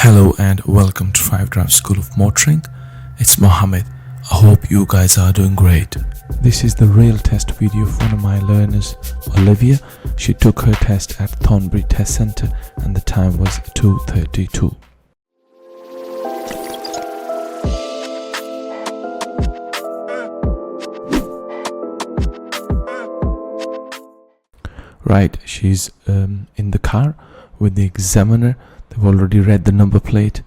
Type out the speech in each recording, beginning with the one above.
Hello and welcome to 5 Drive School of Motoring. It's Mohammed. I hope you guys are doing great. This is the real test video of one of my learners, Olivia. She took her test at Thornbury Test Centre and the time was 2:32. Right, she's in the car with the examiner. They've already read the number plate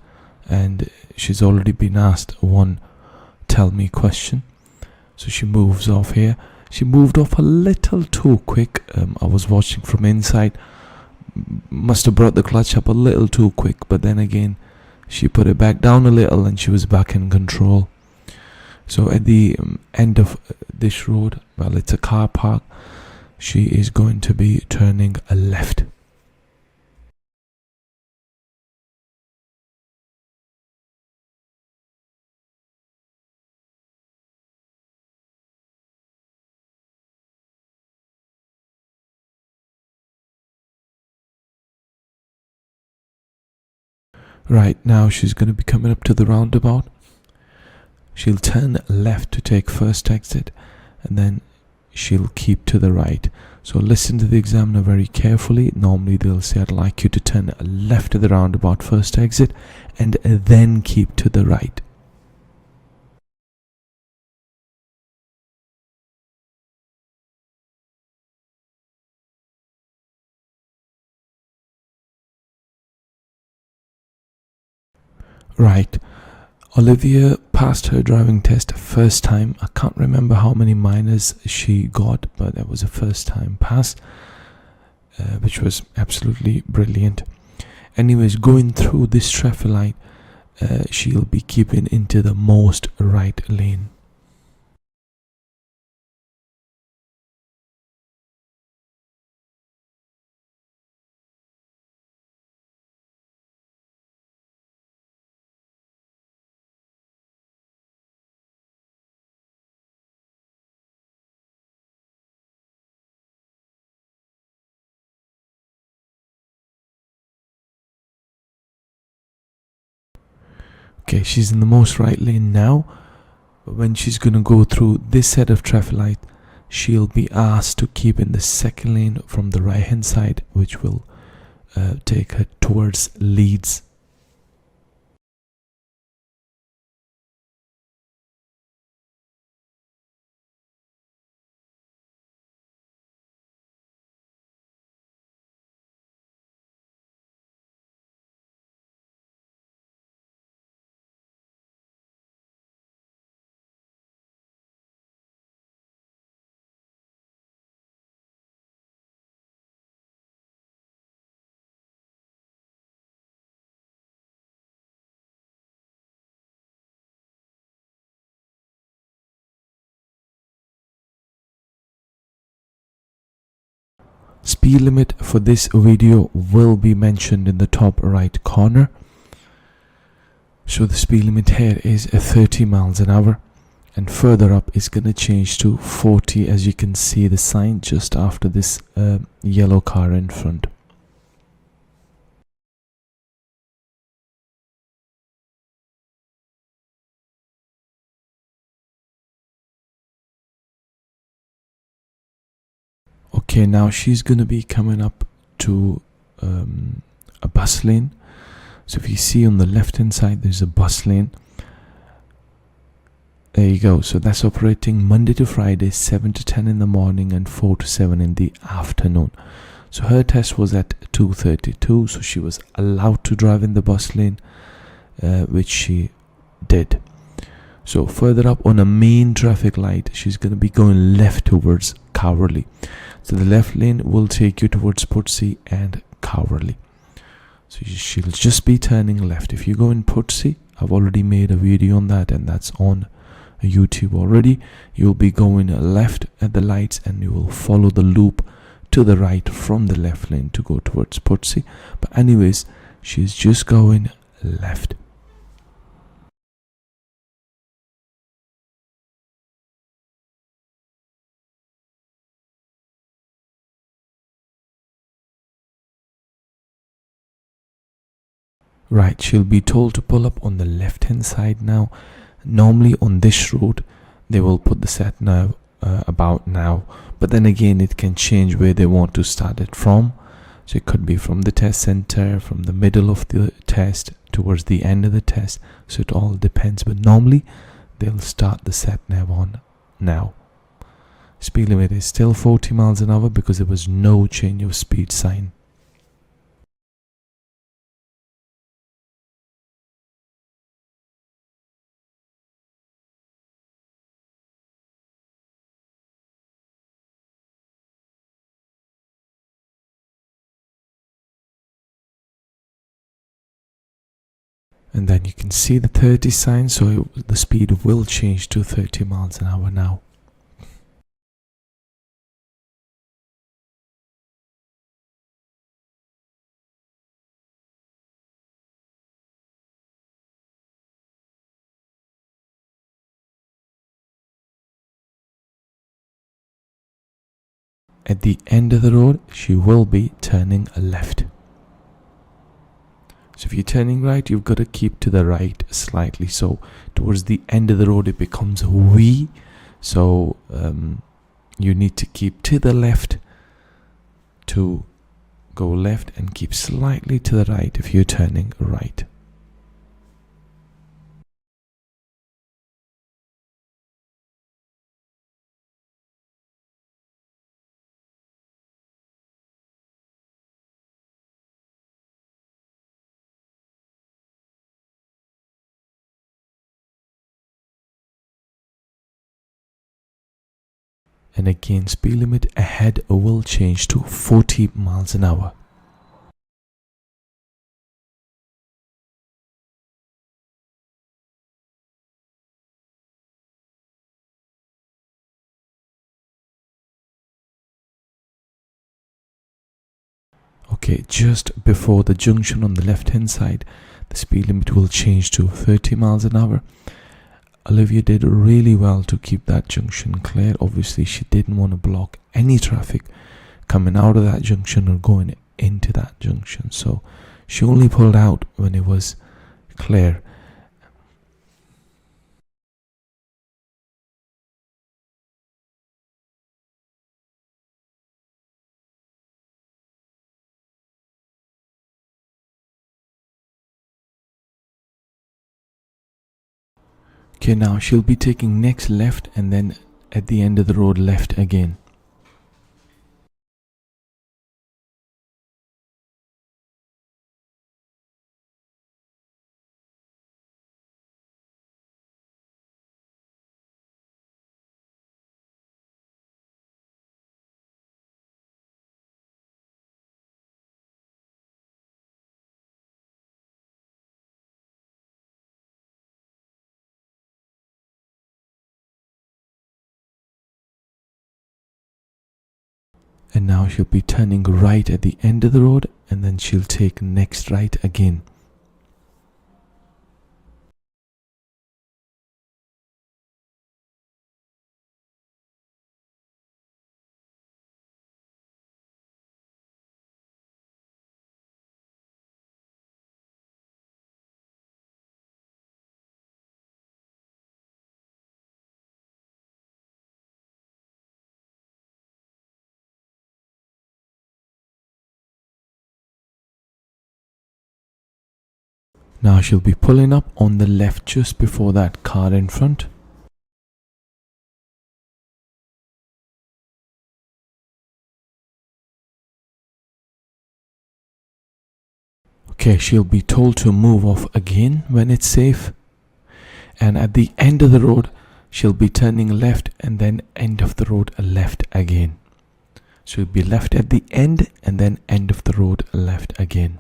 and she's already been asked one tell me question. So she moves off here. She moved off a little too quick. I was watching from inside. Must have brought the clutch up a little too quick, but then again she put it back down a little and she was back in control. So at the end of this road, well, it's a car park, she is going to be turning a left. Right, now she's going to be coming up to the roundabout. She'll turn left to take first exit and then she'll keep to the right. So listen to the examiner very carefully. Normally they'll say, I'd like you to turn left to the roundabout first exit and then keep to the right. Right, Olivia passed her driving test first time. I can't remember how many minors she got, but that was a first time pass, which was absolutely brilliant. Anyways, going through this traffic light, she'll be keeping into the most right lane. Okay, she's in the most right lane now. But when she's going to go through this set of traffic light, she'll be asked to keep in the second lane from the right hand side, which will take her towards Leeds. Speed limit for this video will be mentioned in the top right corner. So the speed limit here is 30 miles an hour, and further up is going to change to 40, as you can see the sign just after this yellow car in front. Okay, now she's going to be coming up to a bus lane. So if you see on the left hand side there's a bus lane. There you go. So that's operating Monday to Friday, 7 to 10 in the morning and 4 to 7 in the afternoon. So her test was at 2:32, so she was allowed to drive in the bus lane, which she did. So further up on a main traffic light, she's going to be going left towards Coverley. So the left lane will take you towards Pudsey and Coverley. So she'll just be turning left. If you go in Pudsey, I've already made a video on that and that's on YouTube already. You'll be going left at the lights and you will follow the loop to the right from the left lane to go towards Pudsey. But anyways, she's just going left. Right, she'll be told to pull up on the left hand side now. Normally on this road, they will put the sat nav about now, but then again it can change where they want to start it from. So it could be from the test center, from the middle of the test, towards the end of the test. So it all depends, but normally they'll start the sat nav on now. Speed limit is still 40 miles an hour because there was no change of speed sign. And then you can see the 30 sign, so the speed will change to 30 miles an hour now. At the end of the road, she will be turning left. So if you're turning right, you've got to keep to the right slightly. So towards the end of the road, it becomes a V. So you need to keep to the left to go left and keep slightly to the right if you're turning right. And again, speed limit ahead will change to 40 miles an hour. Okay, just before the junction on the left hand side, the speed limit will change to 30 miles an hour. Olivia did really well to keep that junction clear. Obviously, she didn't want to block any traffic coming out of that junction or going into that junction. So she only pulled out when it was clear. Okay, now she'll be taking next left and then at the end of the road left again. And now she'll be turning right at the end of the road and then she'll take next right again. Now she'll be pulling up on the left just before that car in front. Okay, she'll be told to move off again when it's safe. And at the end of the road, she'll be turning left and then end of the road left again. So it'll be left at the end and then end of the road left again.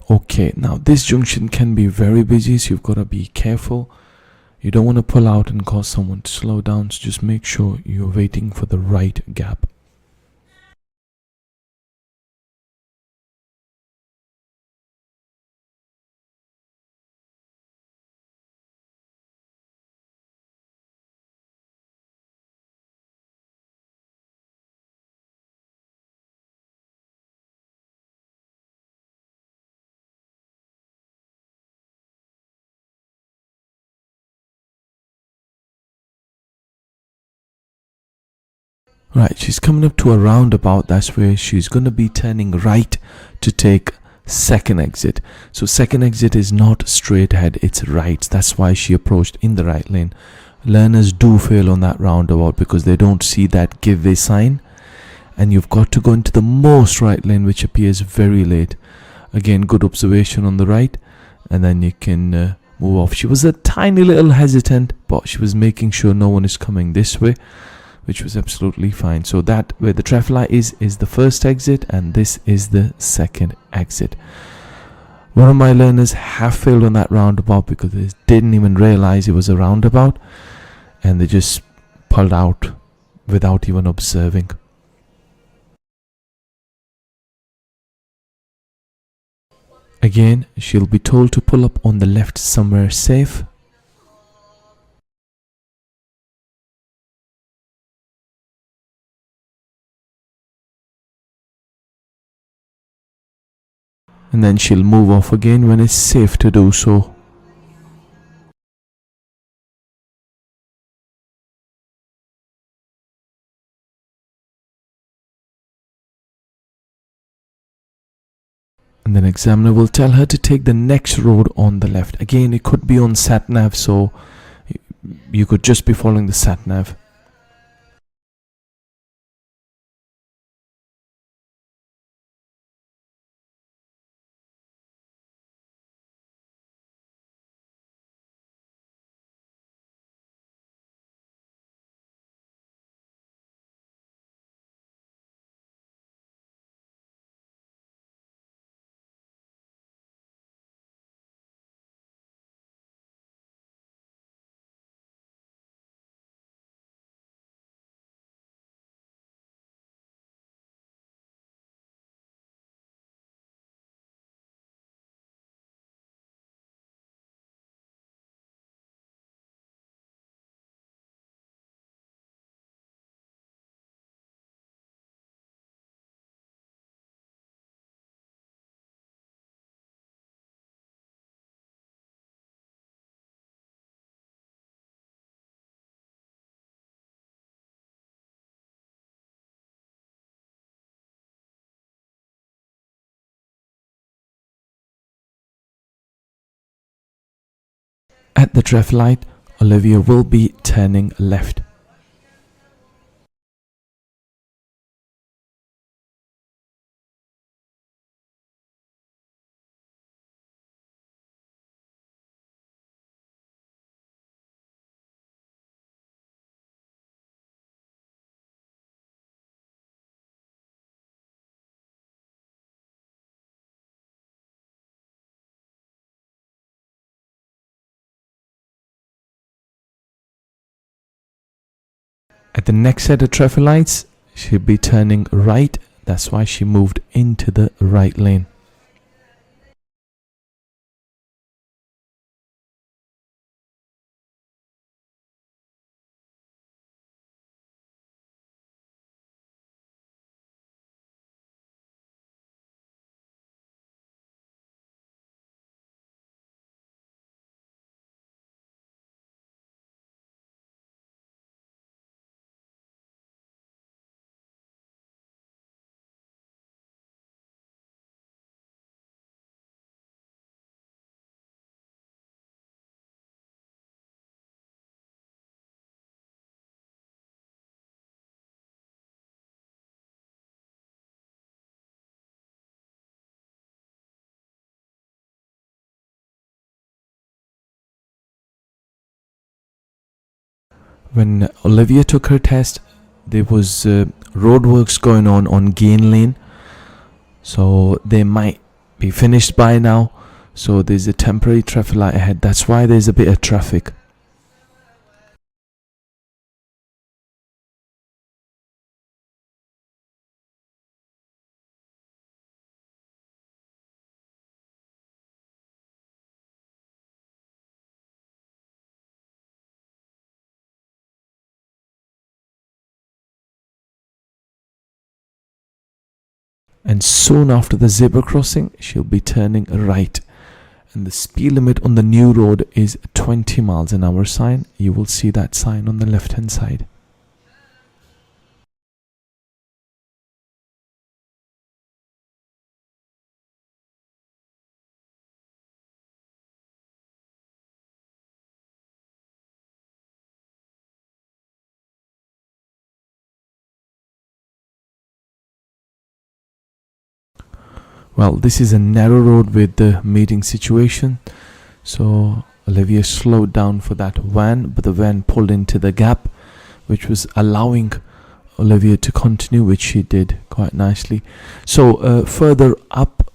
Okay, now this junction can be very busy, so you've got to be careful. You don't want to pull out and cause someone to slow down, so just make sure you're waiting for the right gap. Right, she's coming up to a roundabout. That's where she's going to be turning right to take second exit. So second exit is not straight ahead, it's right. That's why she approached in the right lane. Learners do fail on that roundabout because they don't see that give way sign, and you've got to go into the most right lane, which appears very late. Again, good observation on the right, and then you can move off. She was a tiny little hesitant, but she was making sure no one is coming this way, which was absolutely fine. So that where the traffic light is the first exit, and this is the second exit. One of my learners have failed on that roundabout because they didn't even realize it was a roundabout, and they just pulled out without even observing. Again, she'll be told to pull up on the left somewhere safe. And then she'll move off again when it's safe to do so. And then examiner will tell her to take the next road on the left. Again, it could be on sat nav, so you could just be following the sat nav. At the traffic light, Olivia will be turning left. At the next set of traffic lights, she'll be turning right. That's why she moved into the right lane. When Olivia took her test, there was roadworks going on Gain Lane, so they might be finished by now. So there's a temporary traffic light ahead. That's why there's a bit of traffic. And soon after the zebra crossing, she'll be turning right. And the speed limit on the new road is 20 miles an hour sign. You will see that sign on the left hand side. Well, this is a narrow road with the meeting situation, so Olivia slowed down for that van, but the van pulled into the gap, which was allowing Olivia to continue, which she did quite nicely. So further up,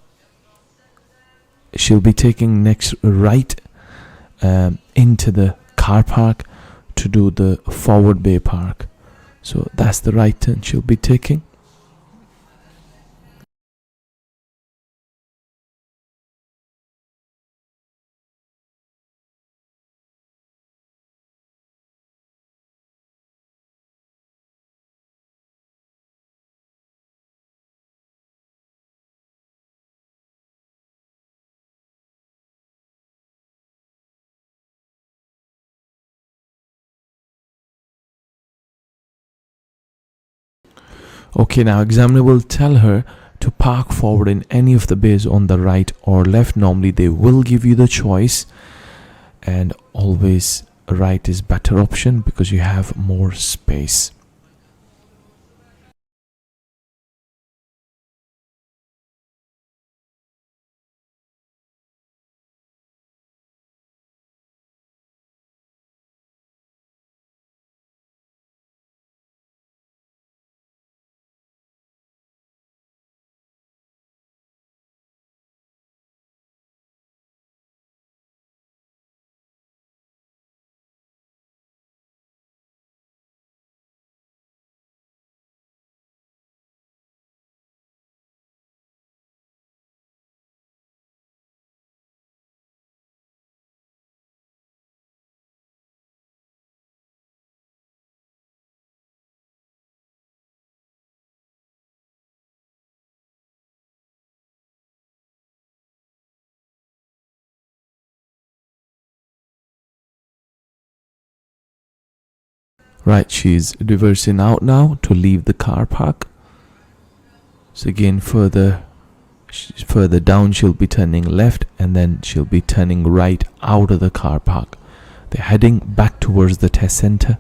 she'll be taking next right into the car park to do the forward bay park. So that's the right turn she'll be taking. Okay, now examiner will tell her to park forward in any of the bays on the right or left. Normally they will give you the choice, and always right is better option because you have more space. Right, she's reversing out now to leave the car park. So again, further down she'll be turning left, and then she'll be turning right out of the car park. They're heading back towards the test center.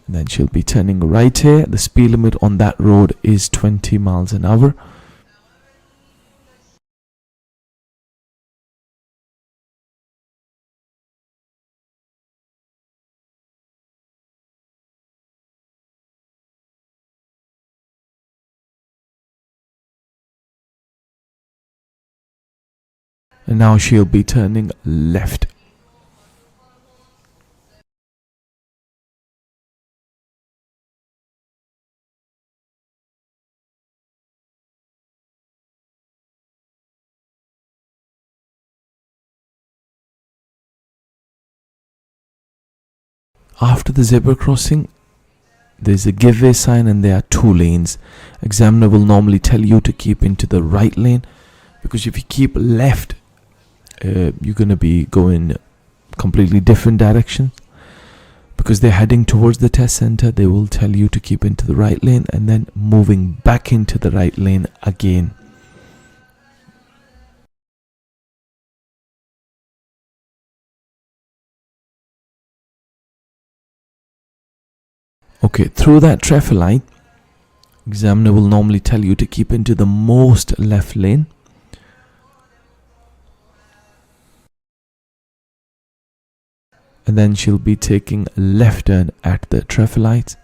And then she'll be turning right here. The speed limit on that road is 20 miles an hour. And now she'll be turning left. After the zebra crossing, there's a give way sign and there are two lanes. Examiner will normally tell you to keep into the right lane, because if you keep left, you're going to be going completely different direction. Because they're heading towards the test center, they will tell you to keep into the right lane and then moving back into the right lane again. Okay, through that traffic light, examiner will normally tell you to keep into the most left lane. And then she'll be taking a left turn at the traffic lights.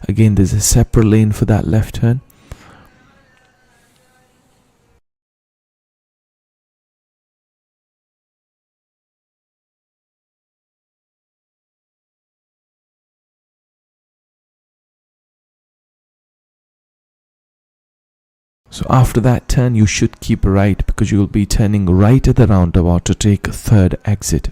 Again, there's a separate lane for that left turn. So after that turn, you should keep right, because you will be turning right at the roundabout to take third exit.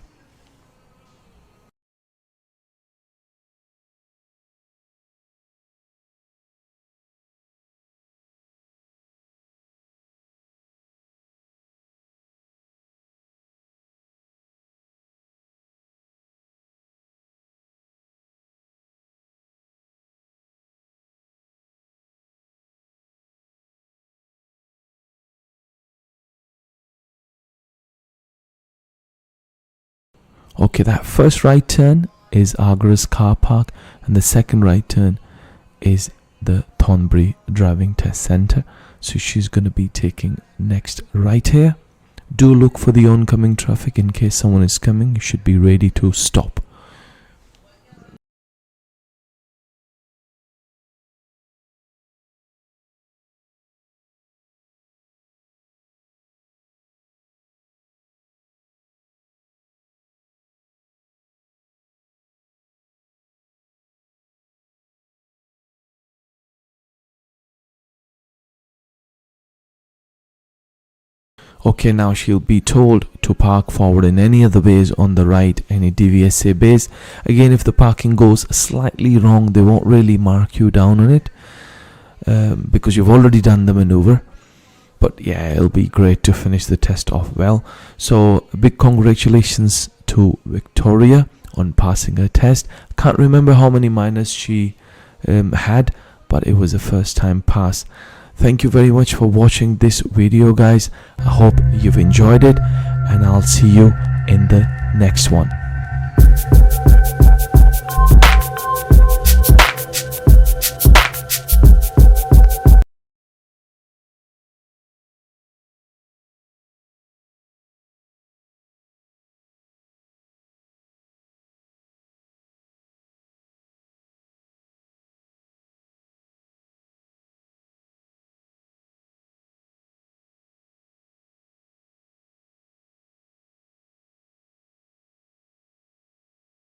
Okay, that first right turn is Agra's car park, and the second right turn is the Thornbury driving test center. So she's going to be taking next right here. Do look for the oncoming traffic. In case someone is coming, you should be ready to stop. Okay, now she'll be told to park forward in any other bays on the right, any DVSA bays. Again, if the parking goes slightly wrong, they won't really mark you down on it because you've already done the maneuver. But yeah, it'll be great to finish the test off well. So big congratulations to Victoria on passing her test. Can't remember how many minors she had, but it was a first time pass. Thank you very much for watching this video, guys. I hope you've enjoyed it, and I'll see you in the next one.